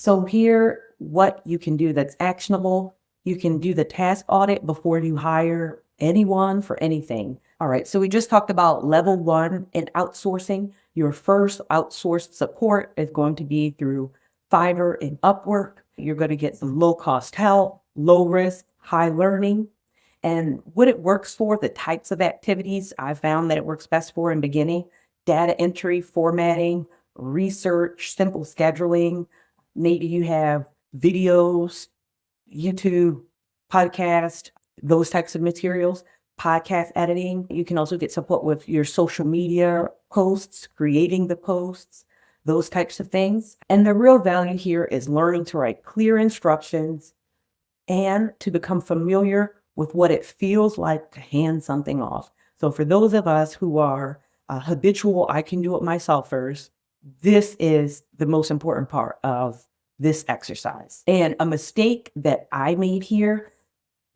So here, what you can do that's actionable, you can do the task audit before you hire anyone for anything. All right, so we just talked about level one in outsourcing. Your first outsourced support is going to be through Fiverr and Upwork. You're going to get some low cost help, low risk, high learning. And what it works for, the types of activities I found that it works best for in beginning: data entry, formatting, research, simple scheduling. Maybe you have videos, YouTube, podcast, those types of materials, podcast editing. You can also get support with your social media posts, creating the posts, those types of things. And the real value here is learning to write clear instructions and to become familiar with what it feels like to hand something off. So for those of us who are habitual, I can do it myselfers, this is the most important part of this exercise. And a mistake that I made here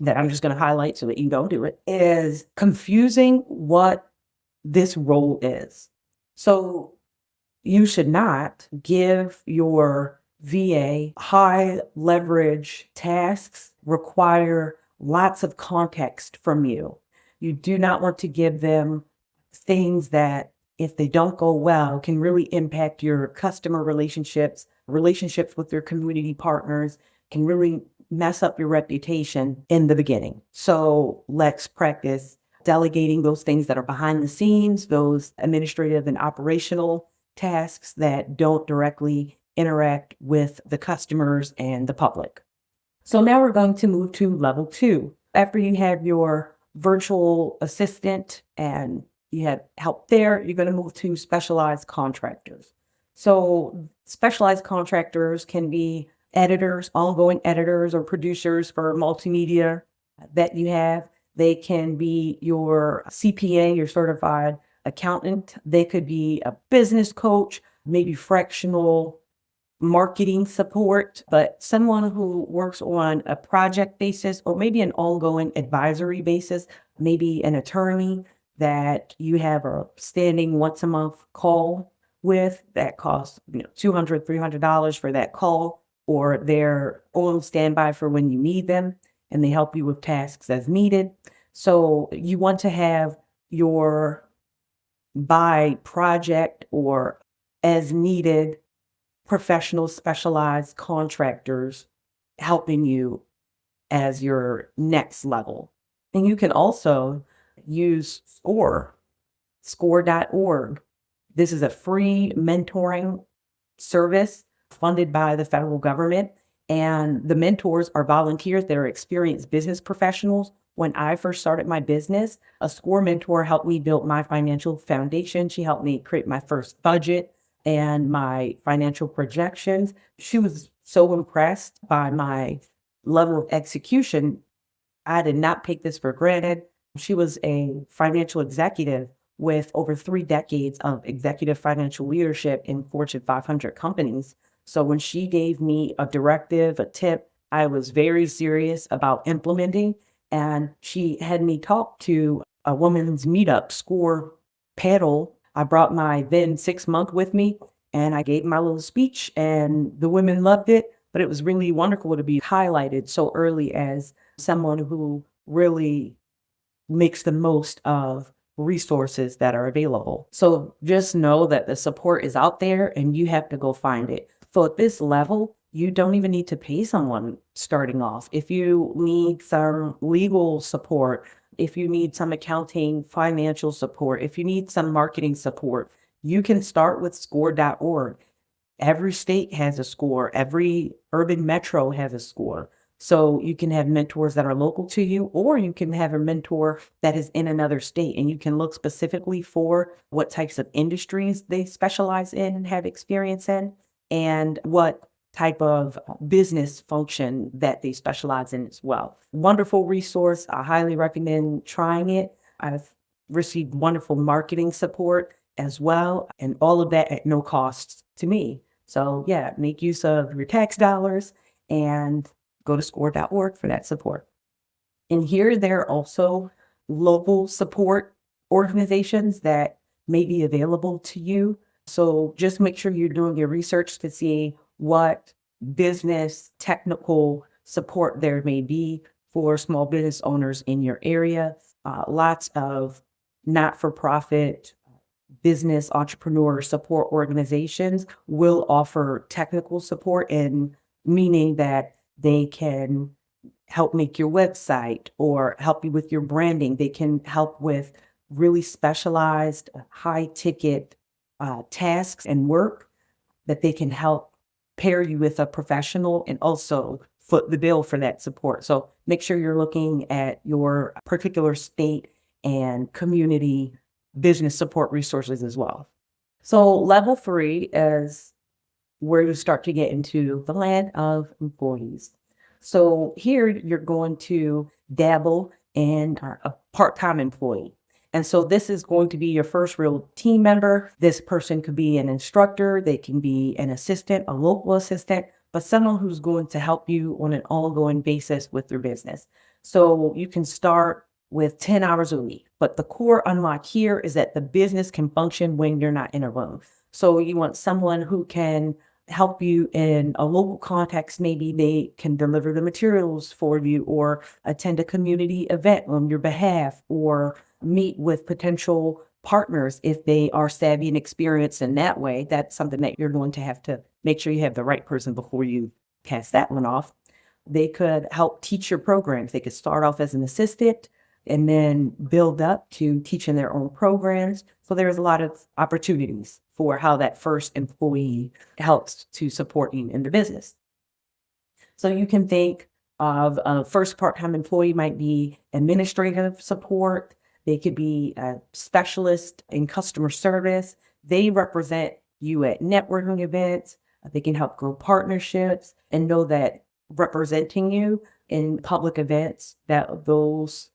that I'm just going to highlight so that you don't do it is confusing what this role is. So you should not give your VA high leverage tasks, require lots of context from you. You do not want to give them things that, if they don't go well, can really impact your customer relationships, relationships with your community partners, can really mess up your reputation in the beginning. So let's practice delegating those things that are behind the scenes, those administrative and operational tasks that don't directly interact with the customers and the public. So now we're going to move to level two. After you have your virtual assistant and you have help there, you're going to move to specialized contractors. So specialized contractors can be editors, ongoing editors or producers for multimedia that you have. They can be your CPA, your certified accountant. They could be a business coach, maybe fractional marketing support, but someone who works on a project basis or maybe an ongoing advisory basis, maybe an attorney that you have a standing once a month call with that costs $200, $300 for that call, or they're on standby for when you need them and they help you with tasks as needed. So you want to have your by project or as needed professional specialized contractors helping you as your next level. And you can also use score.org. This is a free mentoring service funded by the federal government. And the mentors are volunteers that are experienced business professionals. When I first started my business, a SCORE mentor helped me build my financial foundation. She helped me create my first budget and my financial projections. She was so impressed by my level of execution. I did not take this for granted. She was a financial executive with over 3 decades of executive financial leadership in Fortune 500 companies. So when she gave me a directive, a tip, I was very serious about implementing. And she had me talk to a women's meetup SCORE panel. I brought my then 6-month with me and I gave my little speech and the women loved it. But it was really wonderful to be highlighted so early as someone who really makes the most of resources that are available. So just know that the support is out there and you have to go find it. So at this level, you don't even need to pay someone starting off. If you need some legal support, if you need some accounting, financial support, if you need some marketing support, you can start with score.org. Every state has a SCORE. Every urban metro has a SCORE. So you can have mentors that are local to you, or you can have a mentor that is in another state, and you can look specifically for what types of industries they specialize in and have experience in, and what type of business function that they specialize in as well. Wonderful resource. I highly recommend trying it. I've received wonderful marketing support as well, and all of that at no cost to me. So yeah, make use of your tax dollars and go to score.org for that support. And here there are also local support organizations that may be available to you. So just make sure you're doing your research to see what business technical support there may be for small business owners in your area. Lots of not-for-profit business entrepreneur support organizations will offer technical support, and meaning that they can help make your website or help you with your branding. They can help with really specialized, high ticket tasks and work that they can help pair you with a professional and also foot the bill for that support. So make sure you're looking at your particular state and community business support resources as well. So level 3 is where you start to get into the land of employees. So here you're going to dabble in a part-time employee. And so this is going to be your first real team member. This person could be an instructor, they can be an assistant, a local assistant, but someone who's going to help you on an ongoing basis with your business. So you can start with 10 hours a week, but the core unlock here is that the business can function when you're not in a room. So you want someone who can help you in a local context. Maybe they can deliver the materials for you or attend a community event on your behalf or meet with potential partners if they are savvy and experienced in that way. That's something that you're going to have to make sure you have the right person before you pass that one off. They could help teach your programs. They could start off as an assistant and then build up to teaching their own programs. So there's a lot of opportunities for how that first employee helps to support you in the business. So you can think of a first part-time employee might be administrative support. They could be a specialist in customer service. They represent you at networking events. They can help grow partnerships and know that representing you in public events, that those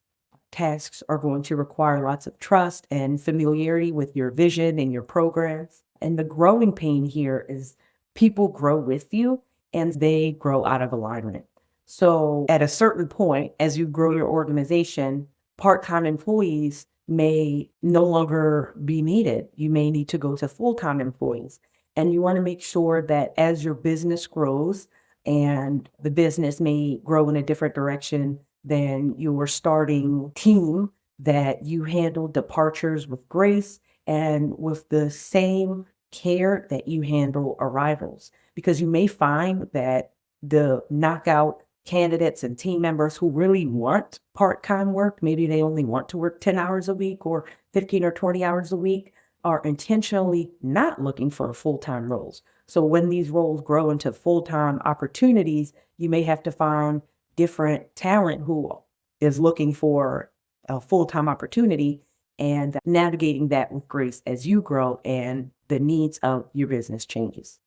tasks are going to require lots of trust and familiarity with your vision and your programs. And the growing pain here is people grow with you and they grow out of alignment. So at a certain point, as you grow your organization, part-time employees may no longer be needed. You may need to go to full-time employees. And you want to make sure that as your business grows and the business may grow in a different direction than your starting team, that you handle departures with grace and with the same care that you handle arrivals. Because you may find that the knockout candidates and team members who really want part-time work, maybe they only want to work 10 hours a week or 15 or 20 hours a week, are intentionally not looking for full-time roles. So when these roles grow into full-time opportunities, you may have to find different talent who is looking for a full-time opportunity and navigating that with grace as you grow and the needs of your business changes.